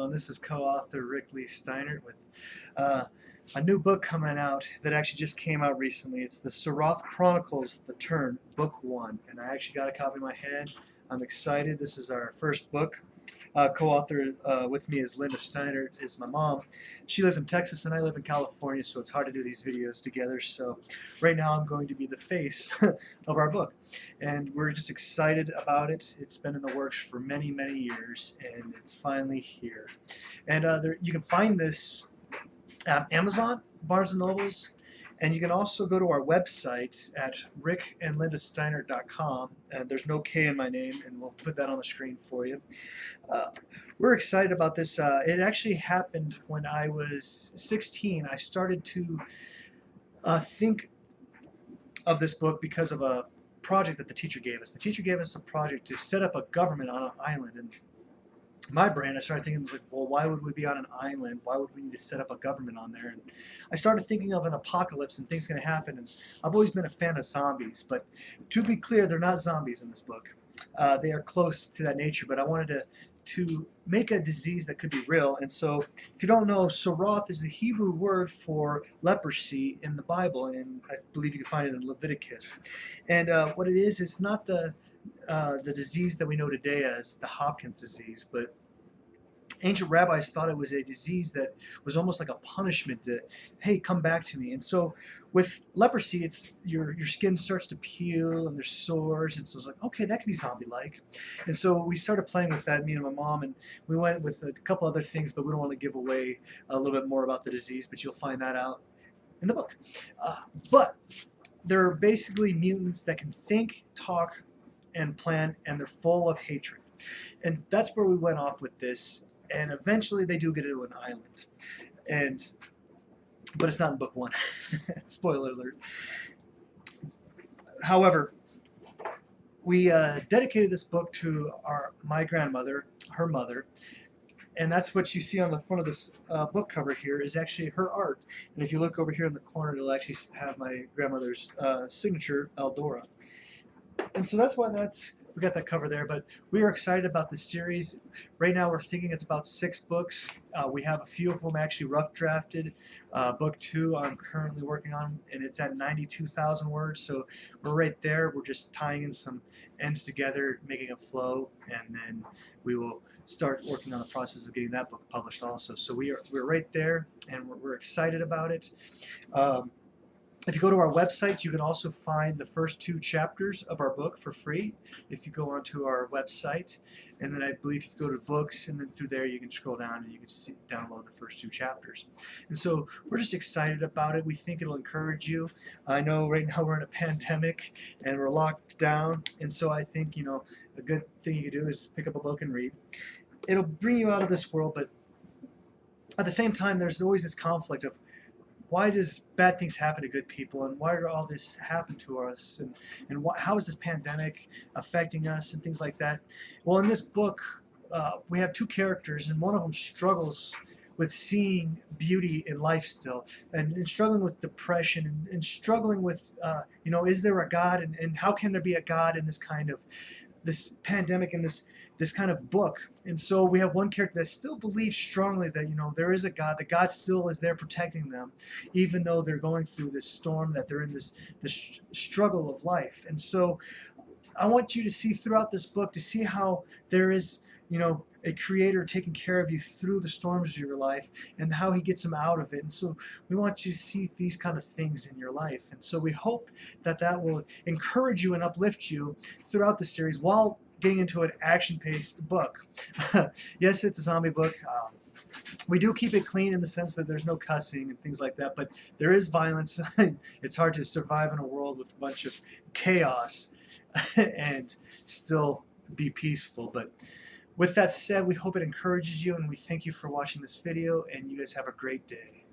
and this is co-author Rick Lee Steinert with a new book coming out that actually just came out recently. It's the Soroth Chronicles, The Turn, Book 1, and I actually got a copy in my hand. I'm excited. This is our first book. Co-author with me is Linda Steinert, is my mom. She lives in Texas and I live in California, so it's hard to do these videos together. So right now I'm going to be the face of our book, and we're just excited about it. It's been in the works for many, many years, and it's finally here. And you can find this at Amazon, Barnes & Nobles, and you can also go to our website at rickandlindasteinert.com, and there's no K in my name, and we'll put that on the screen for you. We're excited about this. It actually happened when I was 16. I started to think of this book because of a project that the teacher gave us. The teacher gave us a project to set up a government on an island, and my brain, I started thinking, like, well, why would we be on an island? Why would we need to set up a government on there? And I started thinking of an apocalypse and things going to happen. And I've always been a fan of zombies, but to be clear, they're not zombies in this book. They are close to that nature, but I wanted to make a disease that could be real. And so, if you don't know, Soroth is the Hebrew word for leprosy in the Bible, and I believe you can find it in Leviticus. And what it is, it's not the disease that we know today as the Hopkins disease, but ancient rabbis thought it was a disease that was almost like a punishment to, hey, come back to me. And so with leprosy, it's your skin starts to peel and there's sores, and so it's like, okay, that could be zombie-like. And so we started playing with that, me and my mom, and we went with a couple other things, but we don't want to give away a little bit more about the disease, but you'll find that out in the book. But they're basically mutants that can think, talk, and plan, and they're full of hatred. And that's where we went off with this, and eventually they do get into an island, but it's not in book 1. Spoiler alert. However, we dedicated this book to my grandmother, her mother, and that's what you see on the front of this book cover here is actually her art. And if you look over here in the corner, it'll actually have my grandmother's signature, Eldora. And so that's why we got that cover there. But we are excited about this series. Right now we're thinking it's about 6 books. We have a few of them actually rough drafted. Book 2 I'm currently working on, and it's at 92,000 words. So we're right there. We're just tying in some ends together, making a flow, and then we will start working on the process of getting that book published also. So we're right there, and we're excited about it. If you go to our website, you can also find the first 2 chapters of our book for free if you go onto our website. And then I believe if you go to books, and then through there you can scroll down and you can download the first 2 chapters. And so we're just excited about it. We think it'll encourage you. I know right now we're in a pandemic and we're locked down, and so I think, a good thing you can do is pick up a book and read. It'll bring you out of this world, but at the same time there's always this conflict of, why does bad things happen to good people, and why did all this happen to us, and how is this pandemic affecting us, and things like that. Well, in this book we have 2 characters, and one of them struggles with seeing beauty in life still, and struggling with depression, and struggling with is there a God, and how can there be a God in this pandemic, and this kind of book. And so we have one character that still believes strongly that there is a God, that God still is there protecting them, even though they're going through this storm, that they're in this struggle of life. And so I want you to see throughout this book, to see how there is a creator taking care of you through the storms of your life, and how he gets them out of it. And so we want you to see these kind of things in your life. And so we hope that will encourage you and uplift you throughout the series while getting into an action-paced book. Yes, it's a zombie book. We do keep it clean in the sense that there's no cussing and things like that, but there is violence. It's hard to survive in a world with a bunch of chaos and still be peaceful. But with that said, we hope it encourages you, and we thank you for watching this video, and you guys have a great day.